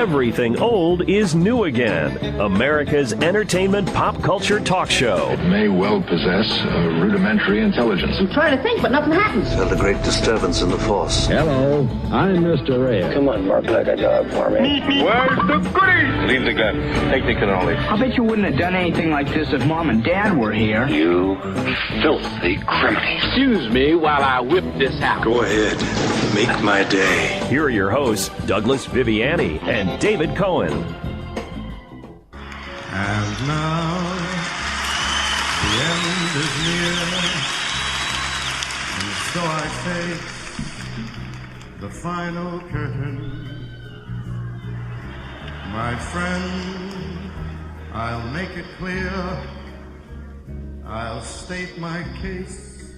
Everything old is new again. America's entertainment pop culture talk show. It may well possess a rudimentary intelligence. I'm trying to think, but nothing happens. Felt a great disturbance in the force. Hello, I'm Mr. Red. Come on, bark like a dog for me. Where's the goodies? Leave the gun. Take the cannoli. I bet you wouldn't have done anything like this if Mom and Dad were here. You filthy criminal. Excuse me while I whip this out. Go ahead. Make my day. Here are your hosts, Douglas Viviani and David Cohen. And now, the end is near, and so I face the final curtain. My friend, I'll make it clear, I'll state my case,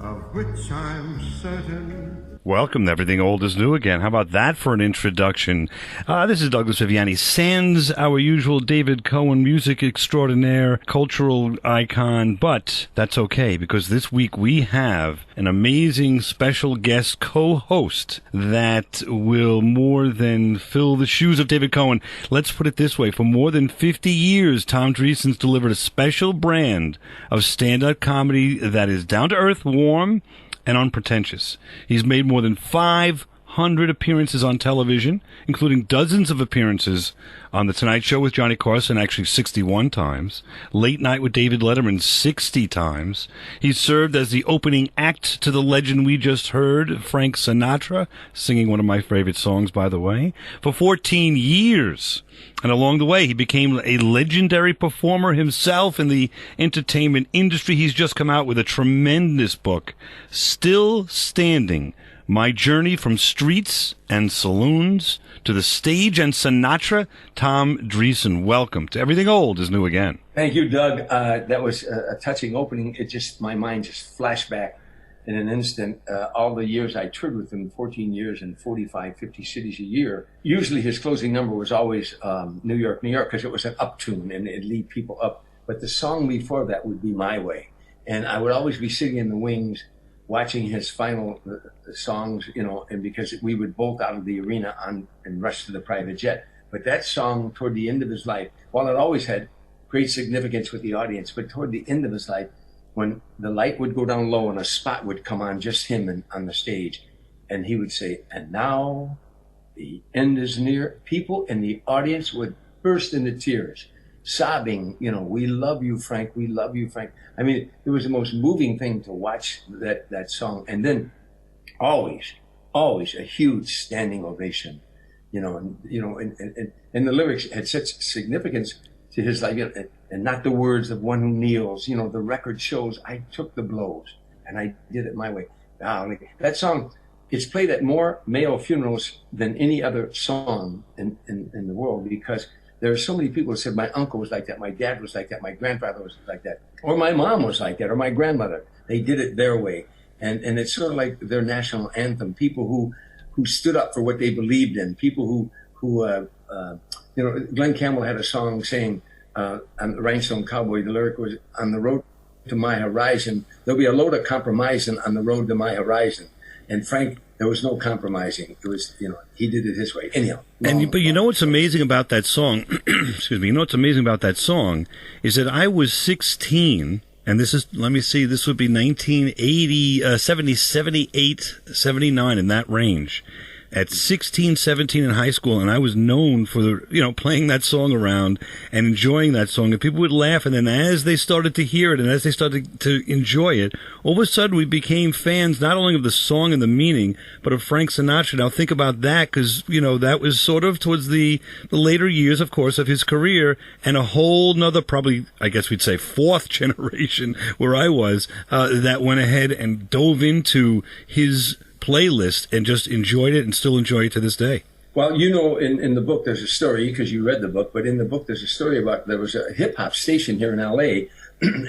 of which I'm certain. Welcome to Everything Old is New Again. How about that for an introduction? This is Douglas Viviani, sans our usual David Cohen, music extraordinaire, cultural icon, but that's okay, because this week we have an amazing special guest co-host that will more than fill the shoes of David Cohen. Let's put it this way. For more than 50 years, Tom Dreesen's delivered a special brand of stand-up comedy that is down-to-earth, warm, and unpretentious. He's made more than 500 appearances on television, including dozens of appearances on The Tonight Show with Johnny Carson, actually 61 times, Late Night with David Letterman 60 times. He's served as the opening act to the legend we just heard, Frank Sinatra, singing one of my favorite songs, by the way, for 14 years. And along the way, he became a legendary performer himself in the entertainment industry. He's just come out with a tremendous book, Still Standing, My Journey from Streets and Saloons to the Stage and Sinatra. Tom Dreesen, welcome to Everything Old is New Again. Thank you, Doug. That was a touching opening. My mind just flashed back in an instant. All the years I toured with him, 14 years in 45, 50 cities a year. Usually his closing number was always New York, New York, because it was an up tune and it'd lead people up. But the song before that would be My Way. And I would always be sitting in the wings watching his final songs, and because we would bolt out of the arena and rush to the private jet. But that song, toward the end of his life, while it always had great significance with the audience, but toward the end of his life, when the light would go down low and a spot would come on, just him on the stage, and he would say, "And now the end is near," people in the audience would burst into tears, sobbing, "We love you, Frank. We love you, Frank." I mean, it was the most moving thing to watch that song. And then always a huge standing ovation, and the lyrics had such significance to his life, and not the words of one who kneels. The record shows I took the blows and I did it my way. That song, it's played at more male funerals than any other song in the world, because there are so many people who said, my uncle was like that, my dad was like that, my grandfather was like that, or my mom was like that, or my grandmother. They did it their way. And it's sort of like their national anthem. People who stood up for what they believed in. People who Glenn Campbell had a song saying, on the Rhinestone Cowboy, the lyric was, "On the road to my horizon, there'll be a load of compromising on the road to my horizon." And Frank, there was no compromising. It was, he did it his way. Anyhow. But you know what's amazing about that song? Excuse me. You know what's amazing about that song is that I was 16, and this is, let me see, this would be 1980, 70, 78, 79, in that range. At 16, 17 in high school, and I was known for playing that song around and enjoying that song, and people would laugh, and then as they started to hear it and as they started to enjoy it, all of a sudden we became fans not only of the song and the meaning, but of Frank Sinatra. Now think about that, because that was sort of towards the later years, of course, of his career, and a whole nother, probably, I guess we'd say, fourth generation where I was, that went ahead and dove into his playlist and just enjoyed it and still enjoy it to this day. Well, in the book there's a story, because you read the book, but in the book there's a story about, there was a hip-hop station here in L.A.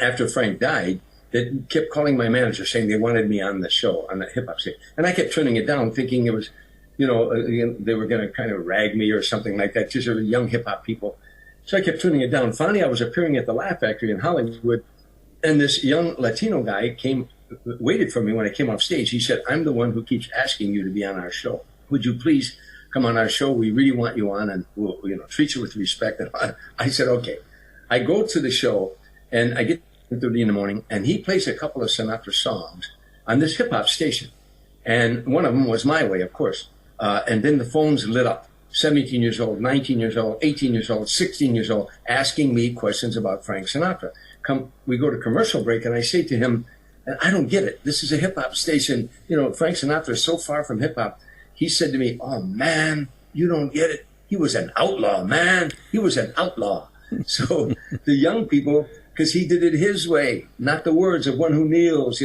after Frank died that kept calling my manager saying they wanted me on the show, on the hip-hop station. And I kept turning it down, thinking it was, they were going to kind of rag me or something like that, because they were young hip-hop people. So I kept turning it down. Finally, I was appearing at the Laugh Factory in Hollywood, and this young Latino guy waited for me when I came off stage. He said, "I'm the one who keeps asking you to be on our show. Would you please come on our show. We really want you on, and we'll treat you with respect. And I said, okay. I go to the show, and I get 7:30 in the morning, and he plays a couple of Sinatra songs on this hip-hop station. And one of them was My Way, of course. And then the phones lit up. 17 years old, 19 years old, 18 years old, 16 years old, asking me questions about Frank Sinatra. We go to commercial break, and I say to him, and I don't get it. This is a hip-hop station. Frank Sinatra is so far from hip-hop. He said to me, oh, man, you don't get it. He was an outlaw, man. He was an outlaw. So the young people, because he did it his way, not the words of one who kneels,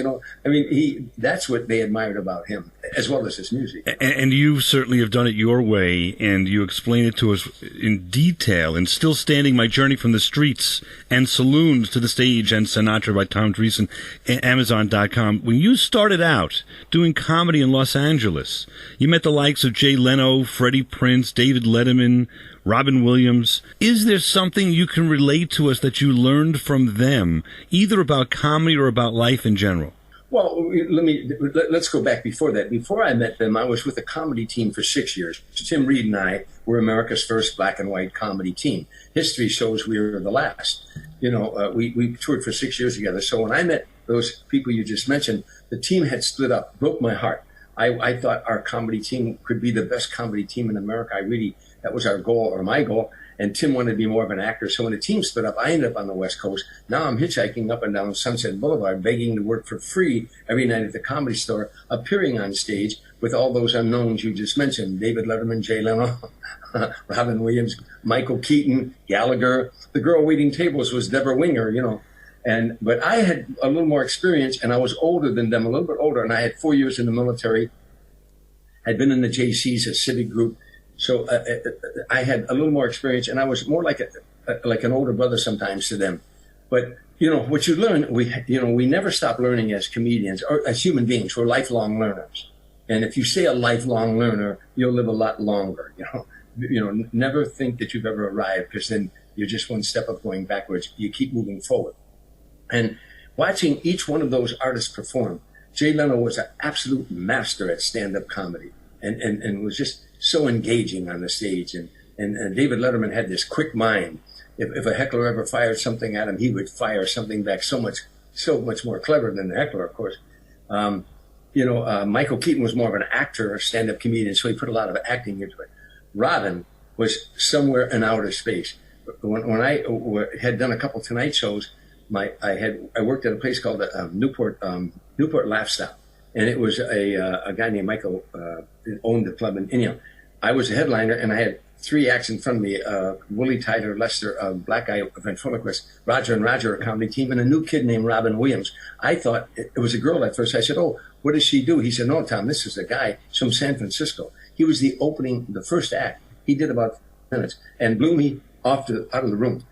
that's what they admired about him, as well as his music. And you certainly have done it your way, and you explain it to us in detail. And Still Standing, My Journey from the Streets and Saloons to the Stage, and Sinatra by Tom Dreesen, Amazon.com. When you started out doing comedy in Los Angeles, you met the likes of Jay Leno, Freddie Prinze, David Letterman, Robin Williams. Is there something you can relate to us that you learned from them, either about comedy or about life in general? Well, let's go back before that. Before I met them, I was with a comedy team for 6 years. Tim Reed and I were America's first black and white comedy team. History shows we were the last. We toured for 6 years together. So when I met those people you just mentioned, the team had split up, broke my heart. I thought our comedy team could be the best comedy team in America. That was our goal, or my goal. And Tim wanted to be more of an actor. So when the team split up, I ended up on the West Coast. Now I'm hitchhiking up and down Sunset Boulevard, begging to work for free every night at the Comedy Store, appearing on stage with all those unknowns you just mentioned: David Letterman, Jay Leno, Robin Williams, Michael Keaton, Gallagher. The girl waiting tables was Deborah Winger, But I had a little more experience, and I was older than them, a little bit older, and I had 4 years in the military. I'd been in the JCs, a civic group. So I had a little more experience, and I was more like an older brother sometimes to them. But what you learn, we never stop learning as comedians or as human beings. We're lifelong learners, and if you say a lifelong learner, you'll live a lot longer. Never think that you've ever arrived, because then you're just one step of going backwards. You keep moving forward. And watching each one of those artists perform, Jay Leno was an absolute master at stand-up comedy, and was just so engaging on the stage. And David Letterman had this quick mind. If a heckler ever fired something at him, he would fire something back so much more clever than the heckler, of course. Michael Keaton was more of an actor, a stand-up comedian, so he put a lot of acting into it. Robin was somewhere in outer space. When I had done a couple Tonight shows, I worked at a place called Newport Laugh Stop, and it was a guy named Michael owned the club in India. I was a headliner, and I had 3 acts in front of me: Willie Tyler, Lester, Black Eye Ventriloquist, Roger and Roger, a comedy team, and a new kid named Robin Williams. I thought it was a girl at first. I said, "Oh, what does she do?" He said, "No, Tom, this is a guy from San Francisco." He was the first act. He did about 5 minutes and blew me out of the room.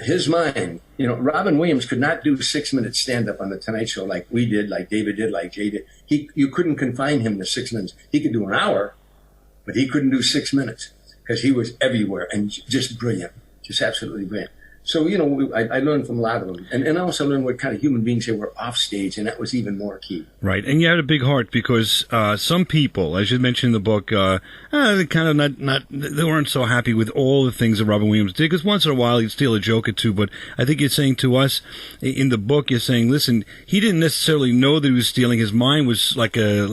His mind, Robin Williams could not do 6 minutes stand-up on the Tonight Show like we did, like David did, like Jay did. You couldn't confine him to 6 minutes. He could do an hour, but he couldn't do 6 minutes, because he was everywhere and just brilliant, just absolutely brilliant. So, I learned from a lot of them. And I also learned what kind of human beings they were off stage, and that was even more key. Right. And you had a big heart, because some people, as you mentioned in the book, they kind of they weren't so happy with all the things that Robin Williams did, because once in a while he'd steal a joke or two. But I think you're saying to us in the book, you're saying, listen, he didn't necessarily know that he was stealing. His mind was like a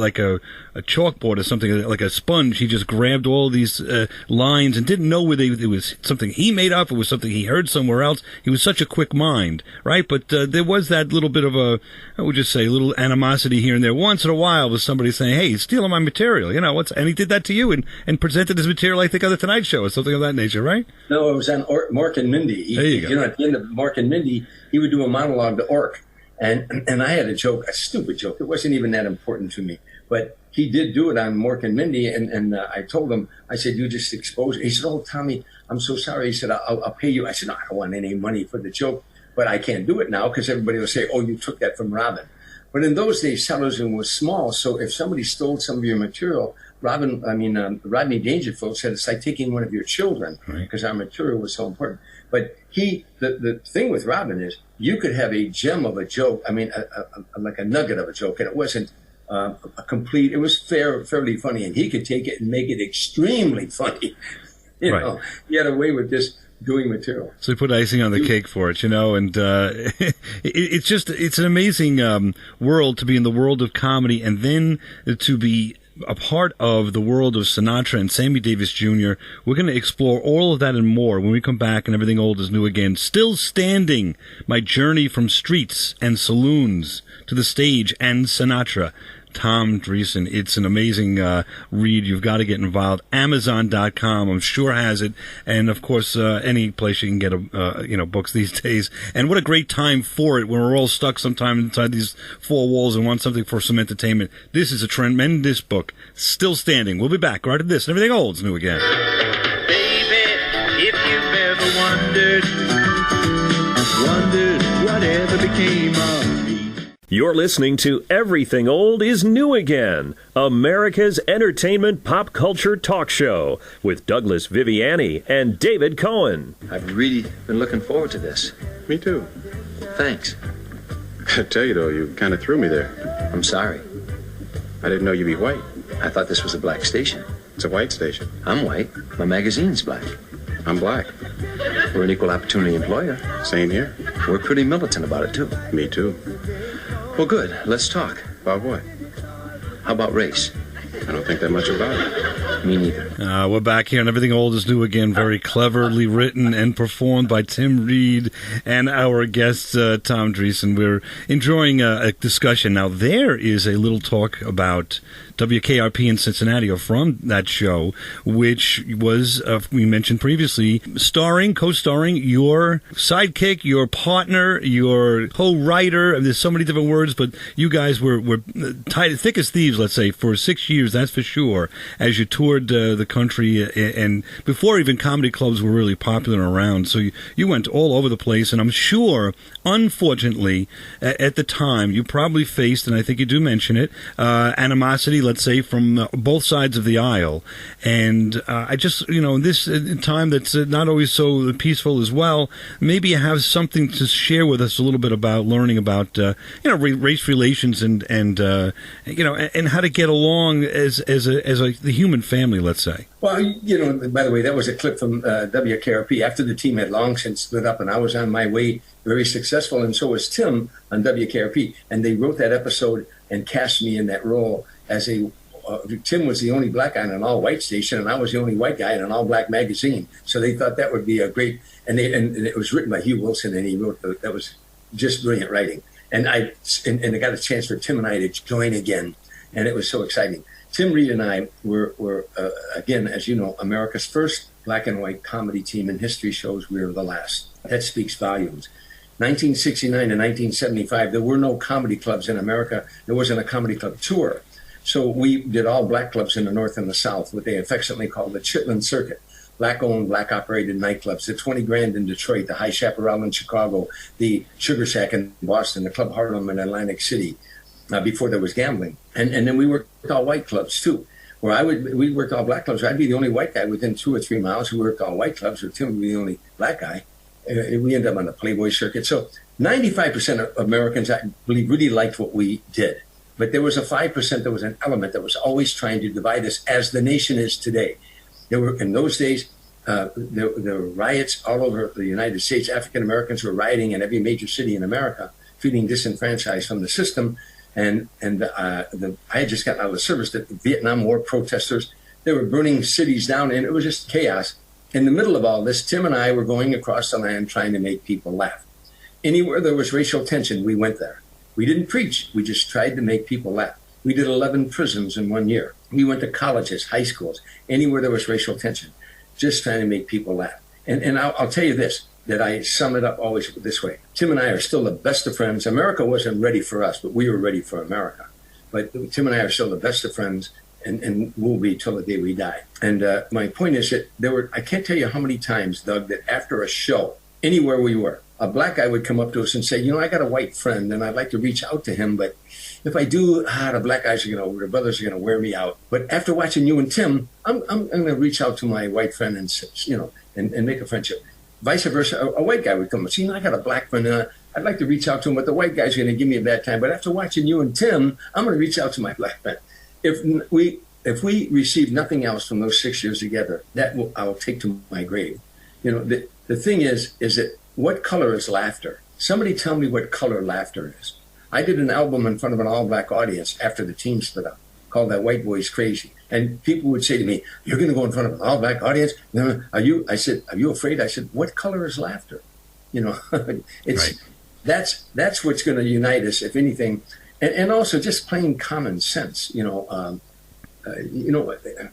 chalkboard or something, like a sponge. He just grabbed all these lines and didn't know whether it was something he made up, or was something he heard somewhere else. He was such a quick mind, right? But there was that little bit of a little animosity here and there. Once in a while, was somebody saying, "Hey, he's stealing my material," and he did that to you and presented his material, I think, on the Tonight Show or something of that nature, right? No, it was on Mork and Mindy. There you go. At the end of Mork and Mindy, he would do a monologue to Ork, and I had a joke, a stupid joke. It wasn't even that important to me, but he did do it on Mork and Mindy, and I told him, I said, "You just exposed it." He said, "Oh, Tommy, I'm so sorry." He said, I'll pay you. I said, "No, I don't want any money for the joke, but I can't do it now, because everybody will say, 'Oh, you took that from Robin.'" But in those days, television was small, so if somebody stole some of your material, Rodney Dangerfield said, "It's like taking one of your children," because our material was so important. But the thing with Robin is, you could have a gem of a joke, like a nugget of a joke, and it wasn't a complete. It was fairly funny, and he could take it and make it extremely funny. You know, he had a way with just doing material. So he put icing on the cake for it, and it's an amazing world to be in the world of comedy, and then to be a part of the world of Sinatra and Sammy Davis Jr. We're going to explore all of that and more when we come back and Everything Old is New Again. Still Standing, my journey from streets and saloons to the stage and Sinatra. Tom Dreesen. It's an amazing read. You've got to get involved. Amazon.com, I'm sure, has it. And, of course, any place you can get books these days. And what a great time for it when we're all stuck sometimes inside these four walls and want something for some entertainment. This is a tremendous book. Still Standing. We'll be back right after this. And Everything Old's New Again. Baby, if you've ever wondered whatever became of me. You're listening to Everything Old is New Again, America's entertainment pop culture talk show with Douglas Viviani and David Cohen. I've really been looking forward to this. Me too. Thanks. I tell you, though, you kind of threw me there. I'm sorry. I didn't know you'd be white. I thought this was a black station. It's a white station. I'm white. My magazine's black. I'm black. We're an equal opportunity employer. Same here. We're pretty militant about it, too. Me too. Well, good. Let's talk. About what? How about race? I don't think that much about it. Me neither. We're back here, and Everything Old is New Again. Very cleverly written and performed by Tim Reed and our guest, Tom Dreesen. We're enjoying a discussion. Now, there is a little talk about WKRP in Cincinnati, or from that show, which was, we mentioned previously, co-starring your sidekick, your partner, your co-writer. There's so many different words, but you guys were tight, thick as thieves, let's say, for 6 years, that's for sure, as you toured the country, and before even comedy clubs were really popular around. So you went all over the place, and I'm sure, unfortunately, at the time, you probably faced, and I think you do mention it, animosity, let's say, from both sides of the aisle. And I just, in this time that's not always so peaceful as well, maybe you have something to share with us a little bit about learning about, race relations and how to get along as the human family, let's say. Well, by the way, that was a clip from WKRP after the team had long since split up, and I was on my way, very successful, and so was Tim on WKRP. And they wrote that episode and cast me in that role as Tim was the only black guy in an all-white station, and I was the only white guy in an all-black magazine. So they thought that would be a great, and it was written by Hugh Wilson, and he wrote that was just brilliant writing. And I got a chance for Tim and I to join again, and it was so exciting. Tim Reed and I were again, as you know, America's first black and white comedy team. In history shows we were the last. That speaks volumes. 1969 to 1975, there were no comedy clubs in America. There wasn't a comedy club tour. So we did all black clubs in the North and the South, what they affectionately call the Chitlin Circuit. Black-owned, black-operated nightclubs. The 20 Grand in Detroit, the High Chaparral in Chicago, the Sugar Shack in Boston, the Club Harlem in Atlantic City, before there was gambling. And then we worked all white clubs, too. We worked all black clubs. I'd be the only white guy within 2 or 3 miles who worked all white clubs, or Tim would be the only black guy. We ended up on the Playboy circuit. So 95% of Americans, I believe, really liked what we did. But there was a 5%, there was an element that was always trying to divide us, as the nation is today. There were, in those days, there were riots all over the United States. African Americans were rioting in every major city in America, feeling disenfranchised from the system. And I had just gotten out of the service. The Vietnam War protesters, they were burning cities down, and it was just chaos. In the middle of all this, Tim and I were going across the land trying to make people laugh. Anywhere there was racial tension, we went there. We didn't preach. We just tried to make people laugh. We did 11 prisons in 1 year. We went to colleges, high schools, anywhere there was racial tension, just trying to make people laugh. And I'll tell you this, that I sum it up always this way. Tim and I are still the best of friends. America wasn't ready for us, but we were ready for America. But Tim and I are still the best of friends, and will be till the day we die. And my point is that I can't tell you how many times, Doug, that after a show, anywhere we were, a black guy would come up to us and say, I got a white friend and I'd like to reach out to him, but if I do, the black guys the brothers are going to wear me out. But after watching you and Tim, I'm going to reach out to my white friend and make a friendship. Vice versa, a white guy would come and say, I got a black friend, I'd like to reach out to him, but the white guy's going to give me a bad time. But after watching you and Tim, I'm going to reach out to my black friend. If we receive nothing else from those 6 years together, I will take to my grave. The thing is that what color is laughter? Somebody tell me what color laughter is. I did an album in front of an all-black audience after the team split up, called That White Boy's Crazy. And people would say to me, "You're going to go in front of an all-black audience? Are you?" I said, "Are you afraid?" I said, "What color is laughter?" It's right. That's what's going to unite us, if anything, and also just plain common sense.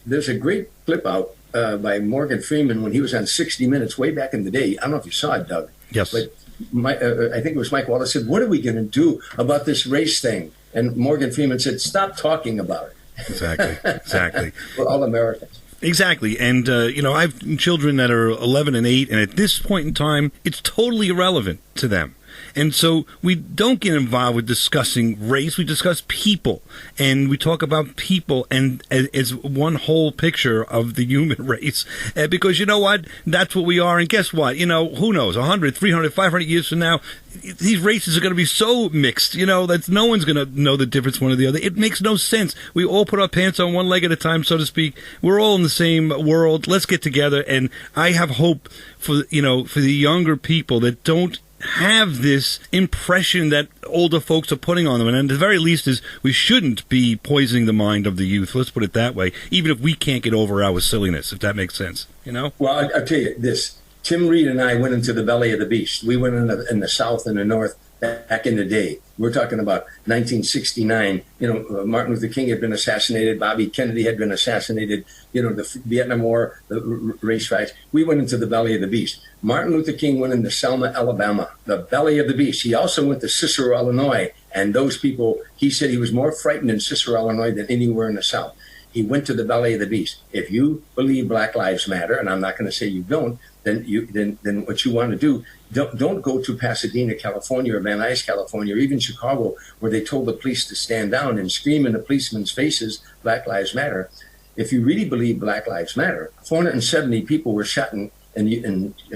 There's a great clip out by Morgan Freeman when he was on 60 Minutes way back in the day. I don't know if you saw it, Doug. Yes. But I think it was Mike Wallace said, "What are we going to do about this race thing?" And Morgan Freeman said, "Stop talking about it." Exactly. We're all Americans. Exactly. And, I have children that are 11 and 8, and at this point in time, it's totally irrelevant to them. And so we don't get involved with discussing race. We discuss people, and we talk about people and as one whole picture of the human race. Because you know what? That's what we are. And guess what? Who knows? 100, 300, 500 years from now, these races are going to be so mixed, that no one's going to know the difference one or the other. It makes no sense. We all put our pants on one leg at a time, so to speak. We're all in the same world. Let's get together. And I have hope for the younger people that don't have this impression that older folks are putting on them. And at the very least is we shouldn't be poisoning the mind of the youth. Let's put it that way, even if we can't get over our silliness, if that makes sense. Well, I'll tell you this. Tim Reed and I went into the belly of the beast. We went in the South and the North back in the day. We're talking about 1969. Martin Luther King had been assassinated. Bobby Kennedy had been assassinated. The Vietnam War, the race riots. We went into the belly of the beast. Martin Luther King went into Selma, Alabama, the belly of the beast. He also went to Cicero, Illinois. And those people, he said he was more frightened in Cicero, Illinois than anywhere in the South. He went to the belly of the beast. If you believe Black Lives Matter, and I'm not going to say you don't, then what you want to do, don't go to Pasadena, California, or Van Nuys, California, or even Chicago, where they told the police to stand down and scream in the policemen's faces, Black Lives Matter. If you really believe Black Lives Matter, 470 people were shot in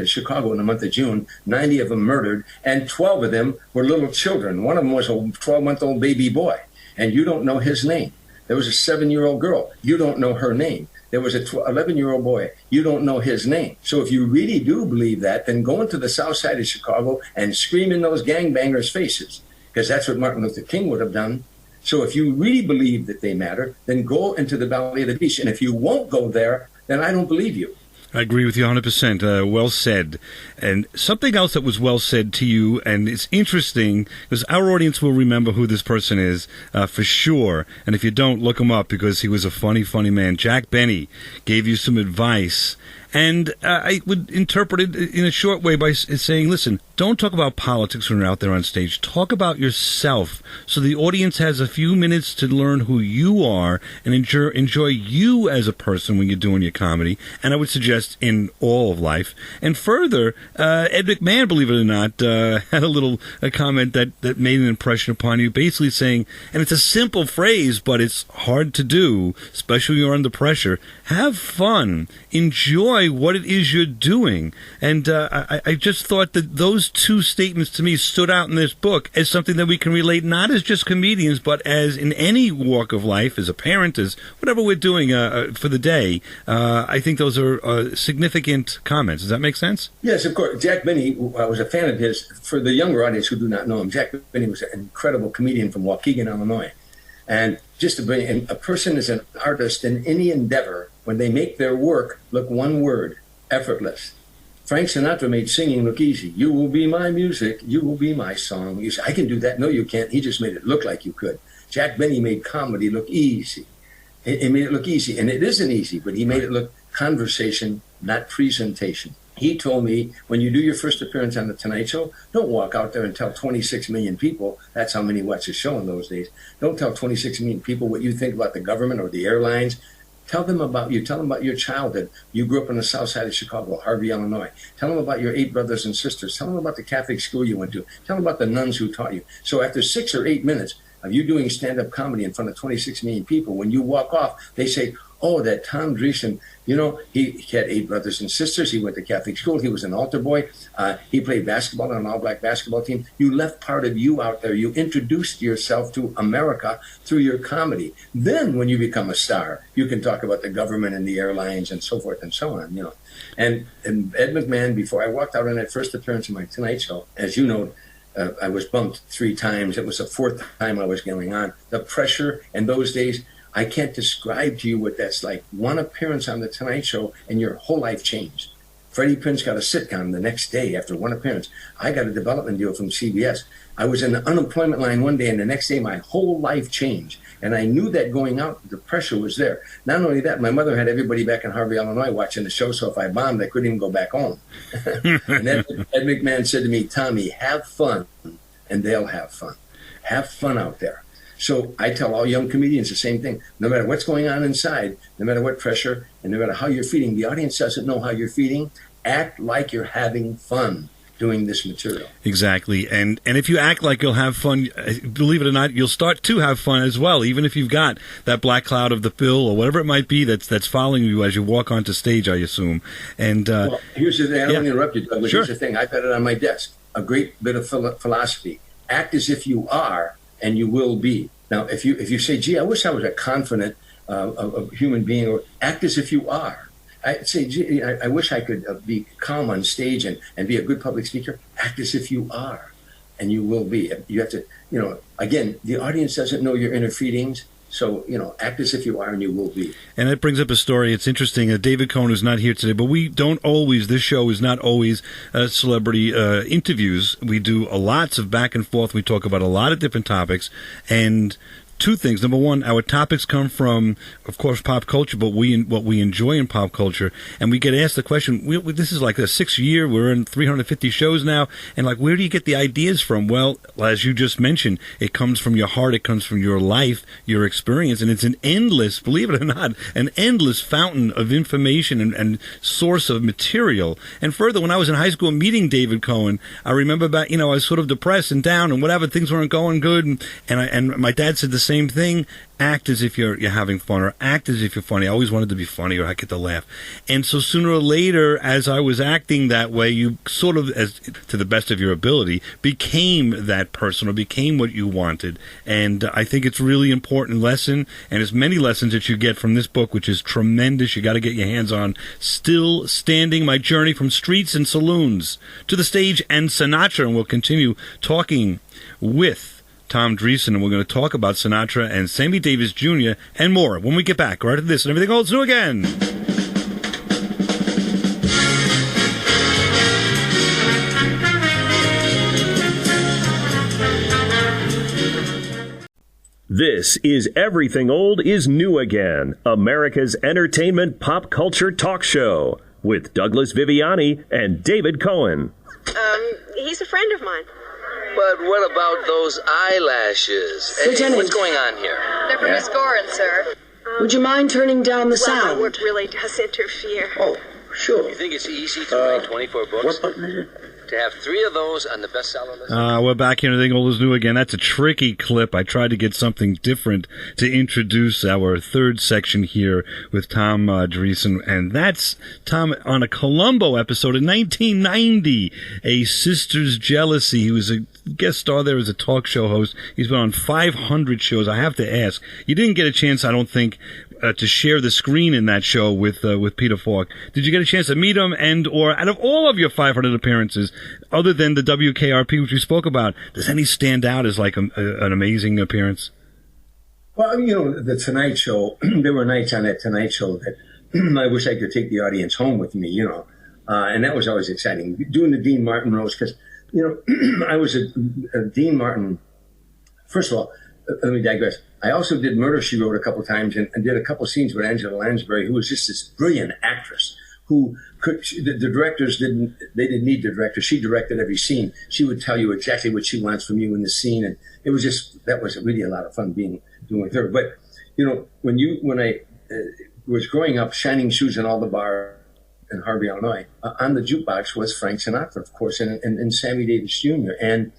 Chicago in the month of June, 90 of them murdered, and 12 of them were little children. One of them was a 12-month-old baby boy, and you don't know his name. There was a 7-year-old girl. You don't know her name. There was a 11-year-old boy. You don't know his name. So if you really do believe that, then go into the south side of Chicago and scream in those gangbangers' faces, because that's what Martin Luther King would have done. So if you really believe that they matter, then go into the belly of the beast. And if you won't go there, then I don't believe you. I agree with you 100%. Well said. And something else that was well said to you, and it's interesting, because our audience will remember who this person is for sure. And if you don't, look him up, because he was a funny, funny man. Jack Benny gave you some advice. And I would interpret it in a short way by saying, listen, don't talk about politics when you're out there on stage. Talk about yourself, so the audience has a few minutes to learn who you are and enjoy you as a person when you're doing your comedy. And I would suggest in all of life. And further, Ed McMahon, believe it or not, had a comment that made an impression upon you, basically saying, and it's a simple phrase, but it's hard to do, especially when you're under pressure, have fun, enjoy what it is you're doing. And I just thought that those two statements to me stood out in this book as something that we can relate, not as just comedians, but as in any walk of life, as a parent, as whatever we're doing for the day. I think those are significant comments. Does that make sense? Yes, of course. Jack Benny, I was a fan of his. For the younger audience who do not know him, Jack Benny was an incredible comedian from Waukegan, Illinois. And just to bring, a person is an artist in any endeavor when they make their work look one word: effortless. Frank Sinatra made singing look easy. You will be my music. You will be my song. You say, I can do that. No, you can't. He just made it look like you could. Jack Benny made comedy look easy. He made it look easy. And it isn't easy, but he made it look conversation, not presentation. He told me, when you do your first appearance on The Tonight Show, don't walk out there and tell 26 million people, that's how many watched the show in those days, don't tell 26 million people what you think about the government or the airlines. Tell them about you. Tell them about your childhood. You grew up on the south side of Chicago, Harvey, Illinois. Tell them about your 8 brothers and sisters. Tell them about the Catholic school you went to. Tell them about the nuns who taught you. So after 6 or 8 minutes, of you doing stand-up comedy in front of 26 million people. When you walk off, they say, oh, that Tom Dreesen, you know, he had 8 brothers and sisters. He went to Catholic school. He was an altar boy. He played basketball on an all-black basketball team. You left part of you out there. You introduced yourself to America through your comedy. Then when you become a star, you can talk about the government and the airlines and so forth and so on, you know. And Ed McMahon, before I walked out on that first appearance of my Tonight Show, as you know, I was bumped 3 times. It was the 4th time I was going on. The pressure in those days, I can't describe to you what that's like. One appearance on the Tonight Show and your whole life changed. Freddie Prinze got a sitcom the next day after one appearance. I got a development deal from CBS. I was in the unemployment line one day, and the next day my whole life changed. And I knew that going out, the pressure was there. Not only that, my mother had everybody back in Harvey, Illinois watching the show, so if I bombed, I couldn't even go back home. And then Ed McMahon said to me, Tommy, have fun, and they'll have fun. Have fun out there. So I tell all young comedians the same thing. No matter what's going on inside, no matter what pressure, and no matter how you're feeling, the audience doesn't know how you're feeling. Act like you're having fun doing this material. Exactly. And if you act like you'll have fun, believe it or not, you'll start to have fun as well, even if you've got that black cloud of the pill or whatever it might be that's following you as you walk onto stage, I assume. And well, here's the thing. I don't want to interrupt you, Douglas. Sure. Here's the thing. I've got it on my desk. A great bit of philosophy. Act as if you are, and you will be. Now, if you say, gee, I wish I was a confident a human being, or act as if you are. I say, gee, I wish I could be calm on stage and be a good public speaker. Act as if you are, and you will be. You have to, you know, again, the audience doesn't know your inner feelings. So, you know, act as if you are, and you will be. And that brings up a story. It's interesting. David Cohen is not here today, but we don't always, this show is not always celebrity interviews. We do lots of back and forth. We talk about a lot of different topics. And 2 things. Number one, our topics come from, of course, pop culture, but what we enjoy in pop culture. And we get asked the question, this is like the 6th year, we're in 350 shows now, and like, where do you get the ideas from? Well, as you just mentioned, it comes from your heart, it comes from your life, your experience, and it's an endless, believe it or not, an endless fountain of information and source of material. And further, when I was in high school meeting David Cohen, I remember back, I was sort of depressed and down and whatever, things weren't going good, and my dad said the same thing. Act as if you're having fun, or act as if you're funny. I always wanted to be funny, or I get to laugh. And so sooner or later, as I was acting that way, you sort of, as to the best of your ability, became that person, or became what you wanted. And I think it's a really important lesson, and as many lessons that you get from this book, which is tremendous. You got to get your hands on. Still Standing: My Journey from Streets and Saloons to the Stage and Sinatra. And we'll continue talking with Tom Dreesen, and we're going to talk about Sinatra and Sammy Davis Jr. and more when we get back. Right after this, and everything old's new again. This is Everything Old is New Again, America's entertainment pop culture talk show with Douglas Viviani and David Cohen. He's a friend of mine. But what about those eyelashes? Hey, what's going on here? They're from Miss Gorin, sir. Would you mind turning down the sound? My work really does interfere. Oh, sure. You think it's easy to write 24 books? What button is it? To have 3 of those on the bestseller list? We're back here. Everything Old is New Again. That's a tricky clip. I tried to get something different to introduce our 3rd section here with Tom Dreesen. And that's Tom on a Columbo episode in 1990, A Sister's Jealousy. He was a guest star there as a talk show host. He's been on 500 shows. I have to ask, you didn't get a chance, I don't think, to share the screen in that show with Peter Falk. Did you get a chance to meet him? And or out of all of your 500 appearances, other than the WKRP, which we spoke about, does any stand out as like an amazing appearance? Well, the Tonight Show, there were nights on that Tonight Show that I wish I could take the audience home with me, and that was always exciting. Doing the Dean Martin roast, because, I was a Dean Martin. First of all, let me digress. I also did Murder, She Wrote a couple times and did a couple scenes with Angela Lansbury, who was just this brilliant actress who the directors didn't need the director. She directed every scene. She would tell you exactly what she wants from you in the scene. And it was that was really a lot of fun doing with her. But, when I was growing up, Shining Shoes in all the bars in Harvey, Illinois, on the jukebox was Frank Sinatra, of course, and Sammy Davis Jr. and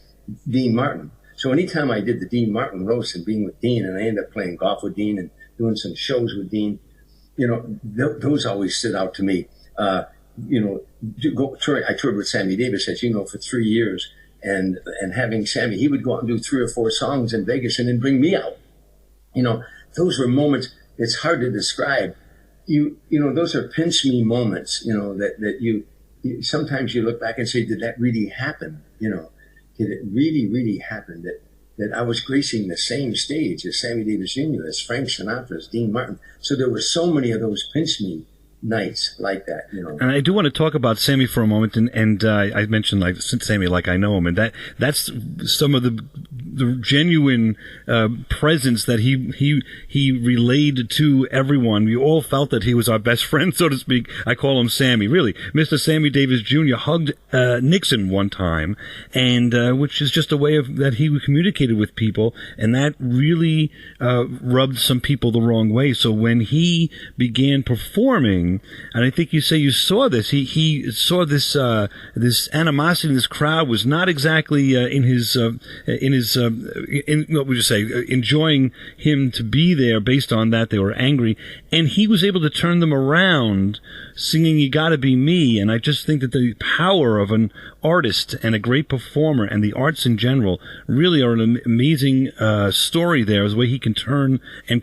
Dean Martin. So anytime I did the Dean Martin roast and being with Dean, and I ended up playing golf with Dean and doing some shows with Dean, those always stood out to me. I toured with Sammy Davis, as you know, for 3 years, and having Sammy, he would go out and do 3 or 4 songs in Vegas and then bring me out. Those were moments. It's hard to describe. Those are pinch me moments. That you sometimes you look back and say, did that really happen? Did it really, really happen that I was gracing the same stage as Sammy Davis Jr., as Frank Sinatra, as Dean Martin? So there were so many of those pinch me nights like that, And I do want to talk about Sammy for a moment, and I mentioned Sammy like I know him, and that's some of the genuine presence that he relayed to everyone. We all felt that he was our best friend, so to speak. I call him Sammy. Really, Mr. Sammy Davis Jr. hugged Nixon one time, and which is just a way that he communicated with people, and that really rubbed some people the wrong way. So when he began performing, and I think you say you saw this, he saw this this animosity in this crowd was not exactly what would you say, enjoying him to be there. Based on that, they were angry, and he was able to turn them around, singing "You Gotta Be Me." And I just think that the power of an artist and a great performer, and the arts in general, really are an amazing story there. The way he can turn and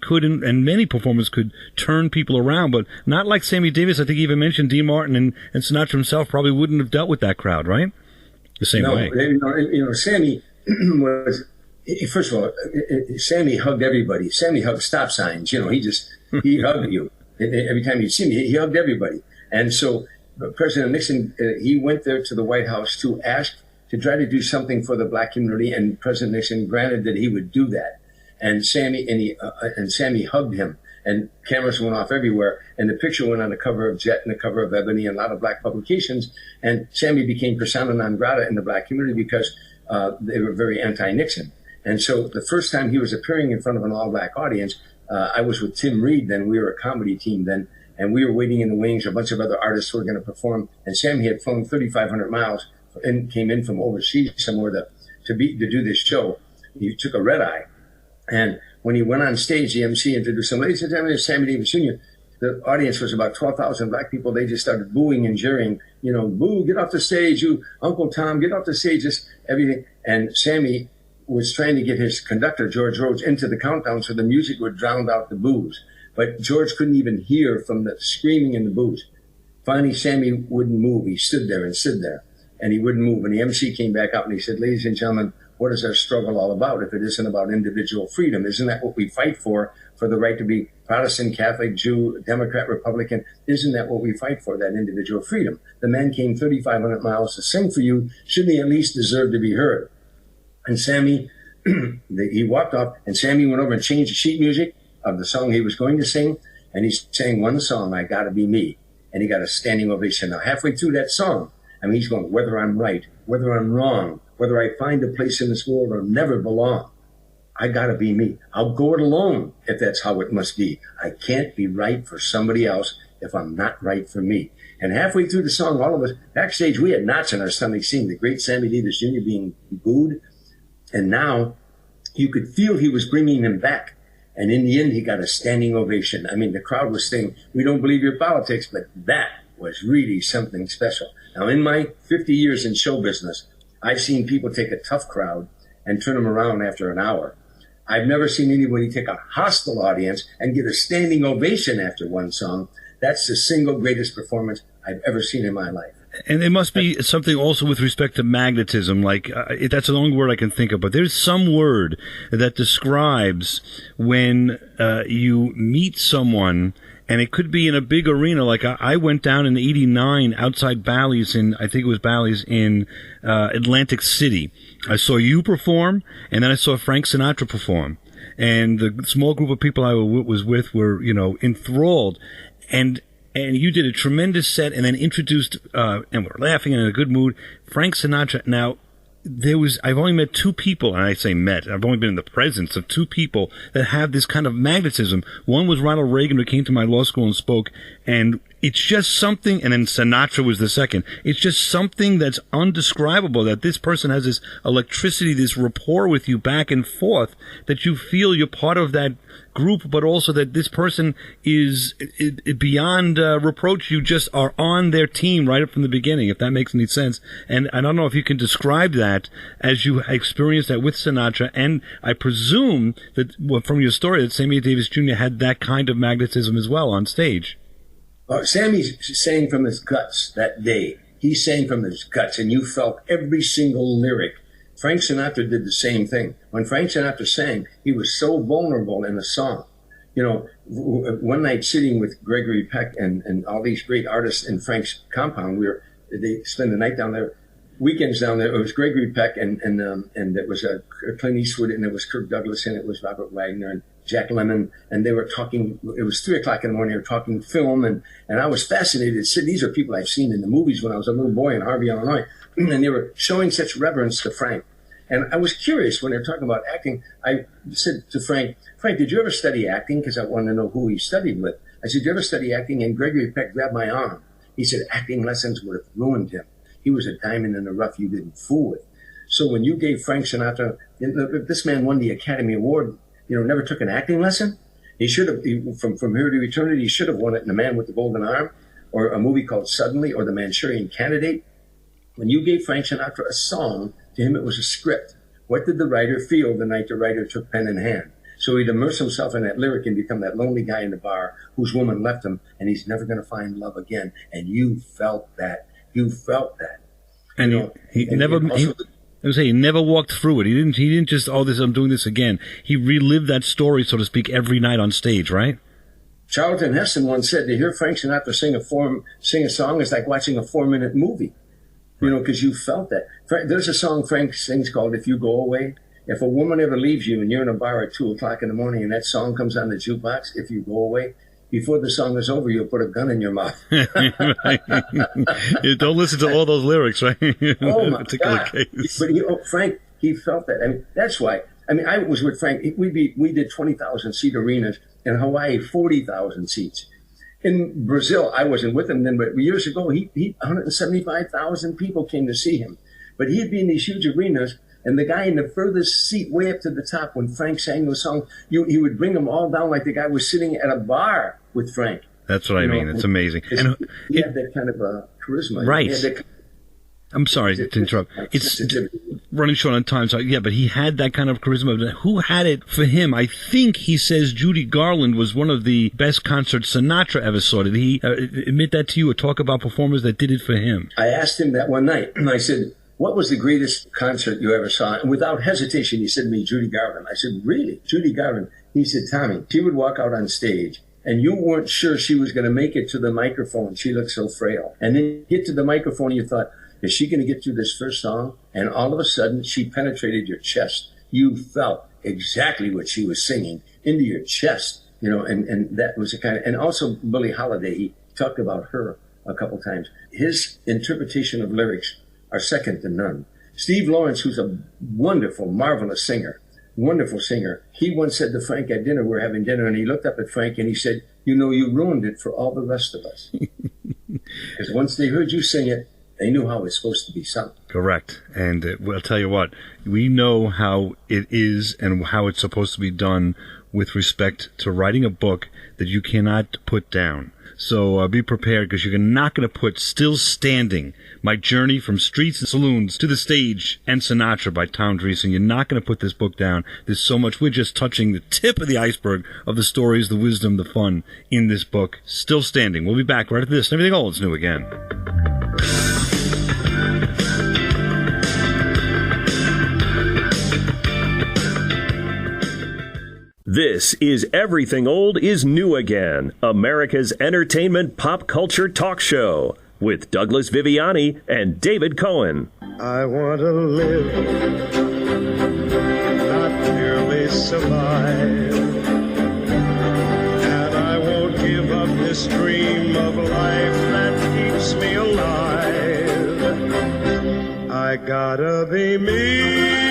many performers could turn people around, but not like Sammy Davis. I think he even mentioned Dean Martin and Sinatra himself probably wouldn't have dealt with that crowd, right? The same way. Sammy was, first of all, Sammy hugged everybody. Sammy hugged stop signs. He hugged you. Every time you'd see me, he hugged everybody. And so President Nixon, he went there to the White House to ask to try to do something for the black community, and President Nixon granted that he would do that. And Sammy hugged him, and cameras went off everywhere, and the picture went on the cover of Jet and the cover of Ebony and a lot of black publications, and Sammy became persona non grata in the black community because they were very anti-Nixon. And so the first time he was appearing in front of an all-black audience, I was with Tim Reed then. We were a comedy team then, and we were waiting in the wings. A bunch of other artists were going to perform, and Sammy had flown 3,500 miles and came in from overseas somewhere to do this show. He took a red eye, and when he went on stage, the MC introduced him. Ladies and gentlemen, Sammy Davis Jr. The audience was about 12,000 black people. They just started booing and jeering. Boo, get off the stage. You, Uncle Tom, get off the stage. Just everything. And Sammy was trying to get his conductor, George Rhodes, into the countdown so the music would drown out the boos. But George couldn't even hear from the screaming and the boos. Finally, Sammy wouldn't move. He stood there, and he wouldn't move. And the MC came back out and he said, ladies and gentlemen, what is our struggle all about if it isn't about individual freedom? Isn't that what we fight for the right to be Protestant, Catholic, Jew, Democrat, Republican? Isn't that what we fight for, that individual freedom? The man came 3,500 miles to sing for you. Shouldn't he at least deserve to be heard? And Sammy, he walked off, and Sammy went over and changed the sheet music of the song he was going to sing, and he sang one song, I Gotta Be Me, and he got a standing ovation. Now, halfway through that song, he's going, whether I'm right, whether I'm wrong, whether I find a place in this world or never belong, I gotta be me. I'll go it alone if that's how it must be. I can't be right for somebody else if I'm not right for me. And halfway through the song, all of us backstage, we had knots in our stomachs seeing the great Sammy Davis Jr. being booed. And now you could feel he was bringing them back. And in the end, he got a standing ovation. The crowd was saying, we don't believe your politics, but that was really something special. Now, in my 50 years in show business, I've seen people take a tough crowd and turn them around after an hour. I've never seen anybody take a hostile audience and get a standing ovation after one song. That's the single greatest performance I've ever seen in my life. And it must be something also with respect to magnetism. That's the only word I can think of, but there's some word that describes when you meet someone, and it could be in a big arena. Like I went down in '89 outside Bally's in Atlantic City. I saw you perform, and then I saw Frank Sinatra perform. And the small group of people I was with were, enthralled. And you did a tremendous set, and then introduced, and we were laughing and in a good mood, Frank Sinatra. Now, I've only met 2 people, and I say met, I've only been in the presence of 2 people that have this kind of magnetism. One was Ronald Reagan, who came to my law school and spoke, and it's just something, and then Sinatra was the second. It's just something that's undescribable, that this person has this electricity, this rapport with you back and forth, that you feel you're part of that group, but also that this person is beyond reproach. You just are on their team right up from the beginning, if that makes any sense. And I don't know if you can describe that as you experienced that with Sinatra, and I presume that from your story that Sammy Davis Jr. had that kind of magnetism as well on stage. Sammy sang from his guts that day. He sang from his guts, and you felt every single lyric. Frank Sinatra did the same thing. When Frank Sinatra sang, he was so vulnerable in a song. You know, one night sitting with Gregory Peck and all these great artists in Frank's compound, they spend the night down there, weekends down there. It was Gregory Peck and it was Clint Eastwood, and it was Kirk Douglas, and it was Robert Wagner and Jack Lemmon, and they were talking. It was 3:00 in the morning. They were talking film, and I was fascinated. These are people I've seen in the movies when I was a little boy in Harvey, Illinois, and they were showing such reverence to Frank. And I was curious when they were talking about acting. I said to Frank, did you ever study acting? Because I wanted to know who he studied with. I said, did you ever study acting? And Gregory Peck grabbed my arm. He said, acting lessons would have ruined him. He was a diamond in the rough you didn't fool with. So when you gave Frank Sinatra, this man won the Academy Award, never took an acting lesson. He should have, from Here to Eternity, he should have won it in The Man with the Golden Arm, or a movie called Suddenly, or The Manchurian Candidate. When you gave Frank Sinatra a song, to him it was a script. What did the writer feel the night the writer took pen in hand? So he'd immerse himself in that lyric and become that lonely guy in the bar whose woman left him, and he's never going to find love again. And you felt that. You felt that. And he never walked through it. He didn't just, I'm doing this again. He relived that story, so to speak, every night on stage, right? Charlton Heston once said, to hear Frank Sinatra sing a song is like watching a 4-minute movie. Because you felt that. There's a song Frank sings called If You Go Away. If a woman ever leaves you and you're in a bar at 2:00 in the morning and that song comes on the jukebox, If You Go Away, before the song is over, you'll put a gun in your mouth. You don't listen to all those lyrics, right? Oh, my God. Case. But, Frank, he felt that. I mean, that's why. I mean, I was with Frank. We did 20,000-seat arenas. In Hawaii, 40,000 seats. In Brazil, I wasn't with him then, but years ago, 175,000 people came to see him. But he'd be in these huge arenas, and the guy in the furthest seat, way up to the top, when Frank sang those songs, he would bring them all down like the guy was sitting at a bar with Frank. That's what I mean. It's amazing. And he had that kind of charisma. Right. I'm sorry to interrupt. It's running short on time. So yeah, but he had that kind of charisma. Who had it for him? I think he says Judy Garland was one of the best concerts Sinatra ever saw. Did he admit that to you or talk about performers that did it for him? I asked him that one night, and I said, what was the greatest concert you ever saw? And without hesitation, he said to me, Judy Garland. I said, really? Judy Garland? He said, Tommy, she would walk out on stage, and you weren't sure she was going to make it to the microphone. She looked so frail. And then you get to the microphone, and you thought, is she going to get through this first song? And all of a sudden, she penetrated your chest. You felt exactly what she was singing into your chest, and that was a kind of, and also Billie Holiday, he talked about her a couple times. His interpretation of lyrics are second to none. Steve Lawrence, who's a wonderful, marvelous singer, he once said to Frank at dinner, we're having dinner, and he looked up at Frank and he said, you ruined it for all the rest of us. Because once they heard you sing it, they knew how it's supposed to be sung. Correct. And I'll tell you what, we know how it is and how it's supposed to be done with respect to writing a book that you cannot put down. So be prepared, because you're not going to put Still Standing, My Journey from Streets and Saloons to the Stage, and Sinatra by Tom Dreesen. You're not going to put this book down. There's so much. We're just touching the tip of the iceberg of the stories, the wisdom, the fun in this book. Still Standing. We'll be back right after this. Everything old is new again. This is Everything Old is New Again, America's entertainment pop culture talk show with Douglas Viviani and David Cohen. I want to live, not merely survive, and I won't give up this dream of life that keeps me alive. I gotta be me.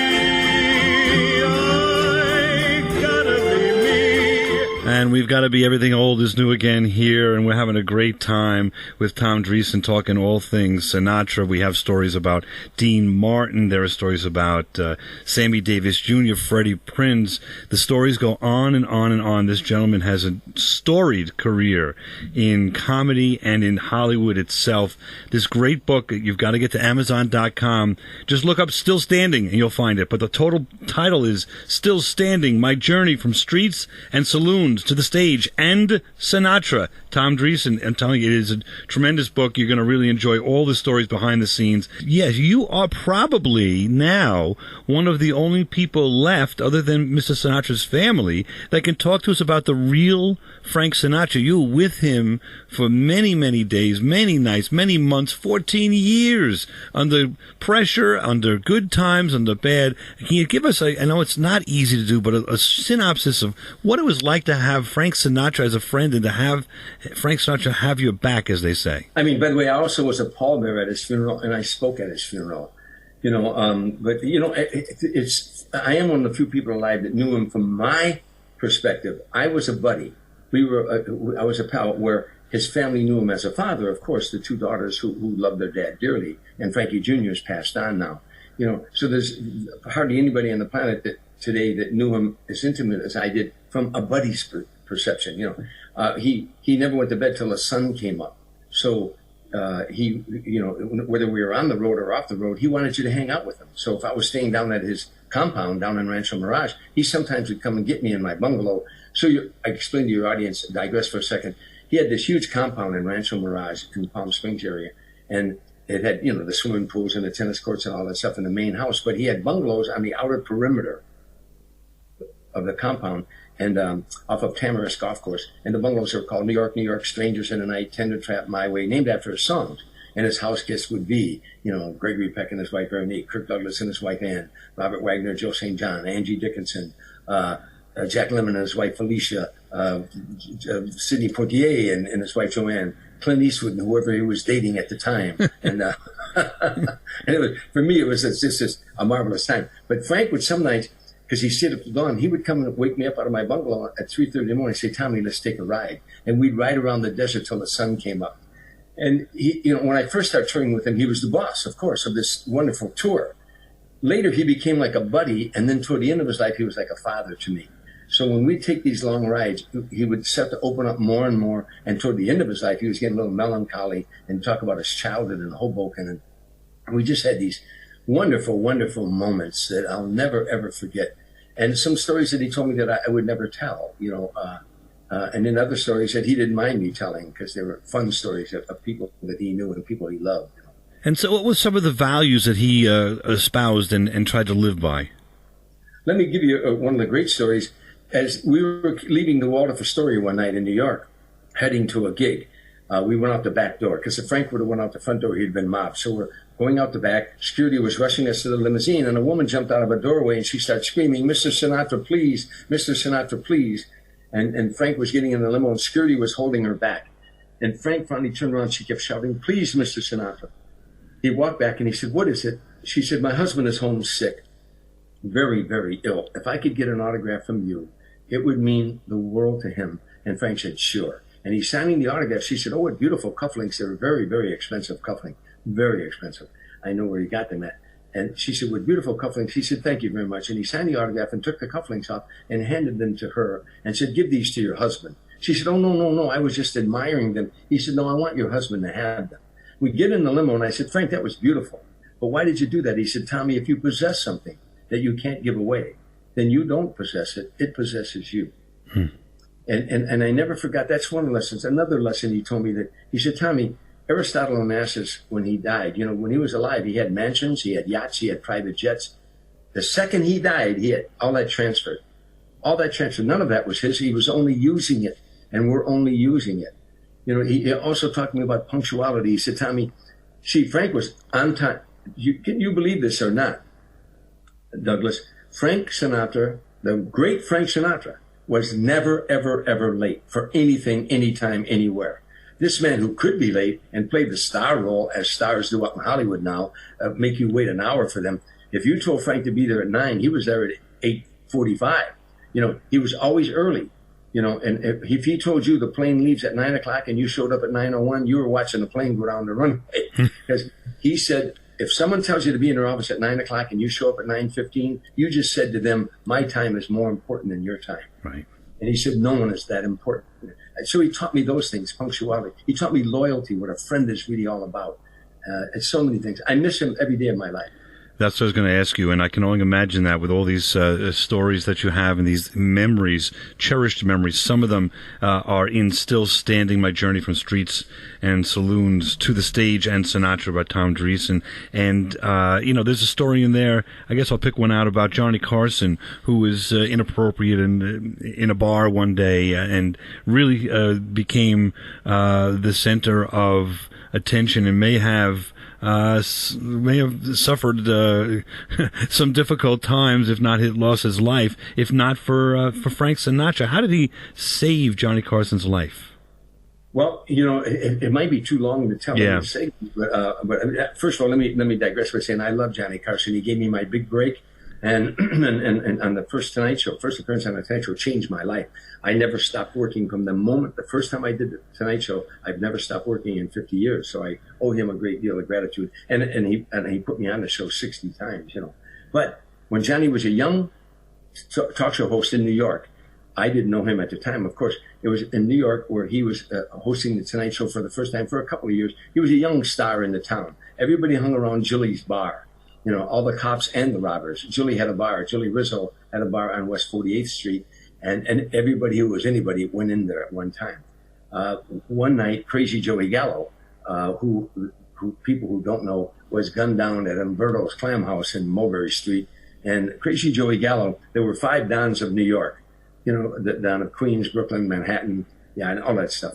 And we've got to be everything old is new again here, and we're having a great time with Tom Dreesen talking all things Sinatra. We have stories about Dean Martin. There are stories about Sammy Davis Jr., Freddie Prinze. The stories go on and on and on. This gentleman has a storied career in comedy and in Hollywood itself. This great book, you've got to get to Amazon.com. Just look up Still Standing and you'll find it. But the total title is Still Standing, My Journey from Streets and Saloons to the Stage and Sinatra. Tom Dreesen, I'm telling you, it is a tremendous book. You're going to really enjoy all the stories behind the scenes. Yes, you are probably now one of the only people left, other than Mr. Sinatra's family, that can talk to us about the real Frank Sinatra. You were with him for many, many days, many nights, many months, 14 years, under pressure, under good times, under bad. Can you give us, I know it's not easy to do, but a synopsis of what it was like to have Frank Sinatra as a friend and to have Frank Sinatra have your back, as they say? I mean, by the way, I also was a pallbearer at his funeral, and I spoke at his funeral. But I am one of the few people alive that knew him from my perspective. I was a buddy. I was a pal where his family knew him as a father. Of course, the two daughters who loved their dad dearly, and Frankie Jr. has passed on now. So there's hardly anybody on the planet today that knew him as intimate as I did from a buddy's perception. He never went to bed till the sun came up. So he, whether we were on the road or off the road, he wanted you to hang out with him. So if I was staying down at his compound down in Rancho Mirage, he sometimes would come and get me in my bungalow. So I explained to your audience, digress for a second. He had this huge compound in Rancho Mirage in the Palm Springs area, and it had, the swimming pools and the tennis courts and all that stuff in the main house. But he had bungalows on the outer perimeter of the compound and off of Tamarisk Golf Course. And the bungalows were called New York, New York, Strangers in the Night, Tender Trap, My Way, named after his songs. And his house guests would be, Gregory Peck and his wife Veronique, Kirk Douglas and his wife Ann, Robert Wagner, Joe St. John, Angie Dickinson, Jack Lemmon and his wife Felicia, Sidney Poitier and his wife Joanne, Clint Eastwood and whoever he was dating at the time. And and for me, it was just a marvelous time. But Frank would some nights, because he stayed up till dawn, he would come and wake me up out of my bungalow at 3:30 in the morning and say, Tommy, let's take a ride. And we'd ride around the desert till the sun came up. And he, when I first started touring with him, he was the boss, of course, of this wonderful tour. Later, he became like a buddy, and then toward the end of his life, he was like a father to me. So when we take these long rides, he would start to open up more and more. And toward the end of his life, he was getting a little melancholy and talk about his childhood in Hoboken. And we just had these wonderful, wonderful moments that I'll never, ever forget. And some stories that he told me that I would never tell, and then other stories that he didn't mind me telling because they were fun stories of people that he knew and people he loved. And so what were some of the values that he espoused and tried to live by? Let me give you one of the great stories. As we were leaving the Waldorf Astoria one night in New York, heading to a gig, we went out the back door because if Frank would have went out the front door, he'd been mobbed. So we're going out the back. Security was rushing us to the limousine, and a woman jumped out of a doorway and she started screaming, "Mr. Sinatra, please! Mr. Sinatra, please!" And Frank was getting in the limo, and security was holding her back. And Frank finally turned around. She kept shouting, "Please, Mr. Sinatra!" He walked back and he said, "What is it?" She said, "My husband is home sick, very, very ill. If I could get an autograph from you, it would mean the world to him." And Frank said, "Sure." And he's signing the autograph. She said, "Oh, what beautiful cufflinks. They were very, very expensive cufflinks. Very expensive. I know where he got them at." And she said, "With beautiful cufflinks." He said, "Thank you very much." And he signed the autograph and took the cufflinks off and handed them to her and said, "Give these to your husband." She said, "Oh, no. I was just admiring them." He said, "No, I want your husband to have them." We get in the limo and I said, "Frank, that was beautiful. But why did you do that?" He said, "Tommy, if you possess something that you can't give away, then you don't possess it. It possesses you." And I never forgot. That's one of the lessons. Another lesson he told me that he said, "Tommy, Aristotle Onassis, when he died, when he was alive, he had mansions, he had yachts, he had private jets. The second he died, he had all that transferred. All that transferred. None of that was his. He was only using it, and we're only using it. He also talked to me about punctuality. He said, "Tommy, Frank was on time." Can you believe this or not, Douglas? Frank Sinatra, the great Frank Sinatra, was never, ever, ever late for anything, anytime, anywhere. This man who could be late and play the star role, as stars do up in Hollywood now, make you wait an hour for them. If you told Frank to be there at 9, he was there at 8:45. He was always early. And if he told you the plane leaves at 9 o'clock and you showed up at 9:01, you were watching the plane go down the runway. Because he said, if someone tells you to be in their office at 9 o'clock and you show up at 9:15, you just said to them, my time is more important than your time. Right. And he said, no one is that important. And so he taught me those things, punctuality. He taught me loyalty, what a friend is really all about. And so many things. I miss him every day of my life. That's what I was going to ask you, and I can only imagine that with all these stories that you have and these memories, cherished memories. Some of them are in Still Standing, My Journey from Streets and Saloons to the Stage and Sinatra by Tom Dreesen. And, there's a story in there, I guess I'll pick one out, about Johnny Carson, who was inappropriate in a bar one day and really became the center of attention and may have suffered some difficult times, if not lost his life, if not for Frank Sinatra. How did he save Johnny Carson's life? Well, it might be too long to tell. Yeah. But first of all, let me digress by saying I love Johnny Carson. He gave me my big break, and on the first appearance on the Tonight Show changed my life. I never stopped working from the first time I did the Tonight Show. I've never stopped working in 50 years, so I owe him a great deal of gratitude. And he put me on the show 60 times, But when Johnny was a young talk show host in New York, I didn't know him at the time. Of course, it was in New York where he was hosting the Tonight Show for the first time for a couple of years. He was a young star in the town. Everybody hung around Julie's bar. All the cops and the robbers. Julie had a bar. Julie Rizzo had a bar on West 48th Street. And everybody who was anybody went in there at one time. One night, Crazy Joey Gallo, who people who don't know, was gunned down at Umberto's Clam House in Mulberry Street. And Crazy Joey Gallo, there were 5 Dons of New York, the Don of Queens, Brooklyn, Manhattan, and all that stuff.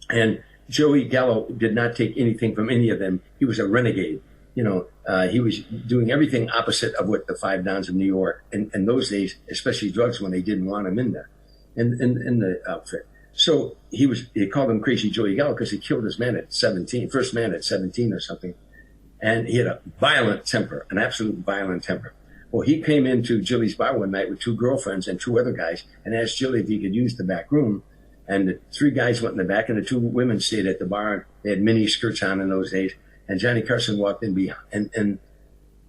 And Joey Gallo did not take anything from any of them. He was a renegade. He was doing everything opposite of what the 5 Dons of New York, in those days, especially drugs, when they didn't want him in there, in the outfit. So he called him Crazy Joey Gallo because he killed his man at 17, first man at 17 or something. And he had a violent temper, an absolute violent temper. Well, he came into Julie's bar one night with 2 girlfriends and 2 other guys and asked Julie if he could use the back room. And the 3 guys went in the back and the 2 women stayed at the bar. They had mini skirts on in those days. And Johnny Carson walked in behind, and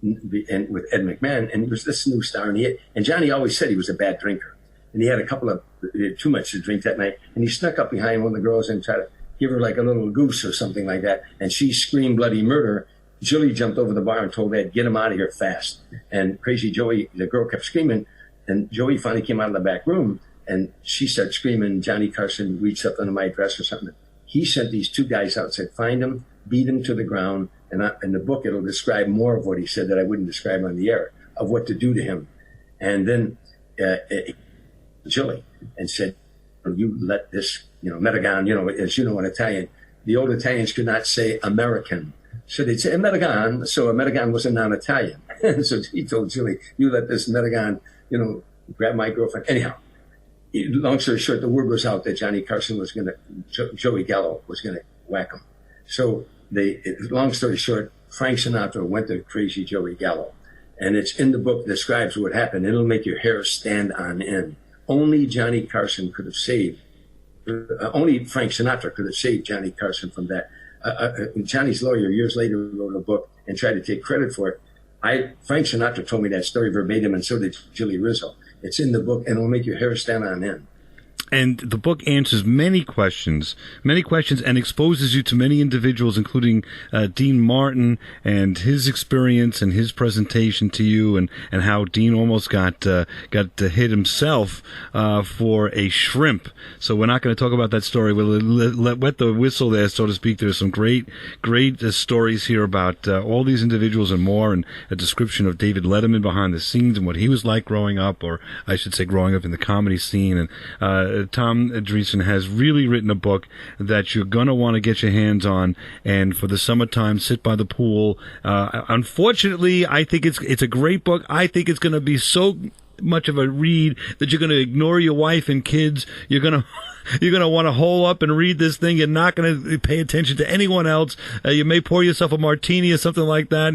with Ed McMahon, and he was this new star. And Johnny always said he was a bad drinker. And he had too much to drink that night. And he snuck up behind one of the girls and tried to give her like a little goose or something like that. And she screamed bloody murder. Julie jumped over the bar and told Ed, get him out of here fast. And Crazy Joey, the girl kept screaming. And Joey finally came out of the back room and she started screaming. Johnny Carson reached up under my dress or something. He sent these 2 guys out and said, find him, beat him to the ground. And in the book, it'll describe more of what he said that I wouldn't describe on the air, of what to do to him. And then Julie, and said, you let this, American, as you know in Italian, the old Italians could not say American. So they'd say American, so American was a non-Italian. So he told Julie, you let this American, grab my girlfriend. Anyhow, long story short, the word was out that Johnny Carson was Joey Gallo was going to whack him. So long story short, Frank Sinatra went to Crazy Joey Gallo. And it's in the book, describes what happened. It'll make your hair stand on end. Only Johnny Carson could have saved, only Frank Sinatra could have saved Johnny Carson from that. Johnny's lawyer years later wrote a book and tried to take credit for it. Frank Sinatra told me that story verbatim, and so did Julie Rizzo. It's in the book, and it'll make your hair stand on end. And the book answers many questions, and exposes you to many individuals, including Dean Martin and his experience and his presentation to you, and how Dean almost got hit himself for a shrimp. So we're not going to talk about that story. We'll wet the whistle there, so to speak. There's some great stories here about all these individuals and more, and a description of David Letterman behind the scenes and what he was like growing up, or I should say growing up in the comedy scene. And Tom Dreesen has really written a book that you're going to want to get your hands on, and for the summertime, sit by the pool. Unfortunately, I think it's a great book. I think it's going to be so much of a read that you're going to ignore your wife and kids. You're going to want to hole up and read this thing. You're not going to pay attention to anyone else. You may pour yourself a martini or something like that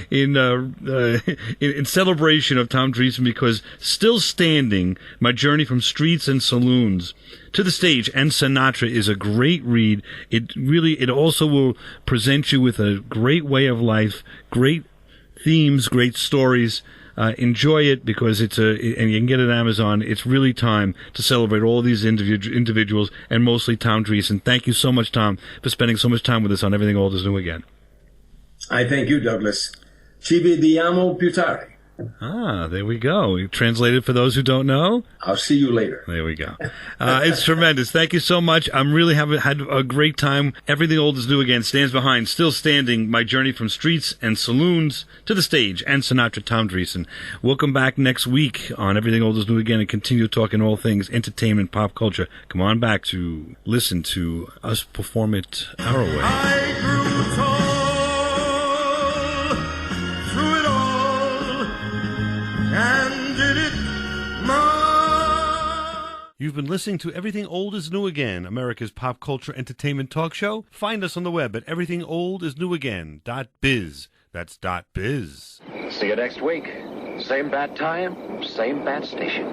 in celebration of Tom Dreesen, because Still Standing, My Journey from Streets and Saloons to the Stage and Sinatra is a great read. It also will present you with a great way of life, great themes, great stories. Enjoy it, because and you can get it on Amazon. It's really time to celebrate all these individuals, and mostly Tom Dreesen. Thank you so much, Tom, for spending so much time with us on Everything Old is New Again. I thank you, Douglas. Ci vediamo più tardi. Ah, there we go. Translated for those who don't know. I'll see you later. There we go. It's tremendous. Thank you so much. I'm really had a great time. Everything Old is New Again stands behind Still Standing, My Journey from Streets and Saloons to the Stage and Sinatra, Tom Dreesen. We'll come back next week on Everything Old is New Again and continue talking all things entertainment, pop culture. Come on back to listen to us perform it our way. I grew tall through it all and did it my... You've been listening to Everything Old is New Again, America's pop culture entertainment talk show. Find us on the web at everythingoldisnewagain.biz. That's .biz. See you next week. Same bat time, same bat station.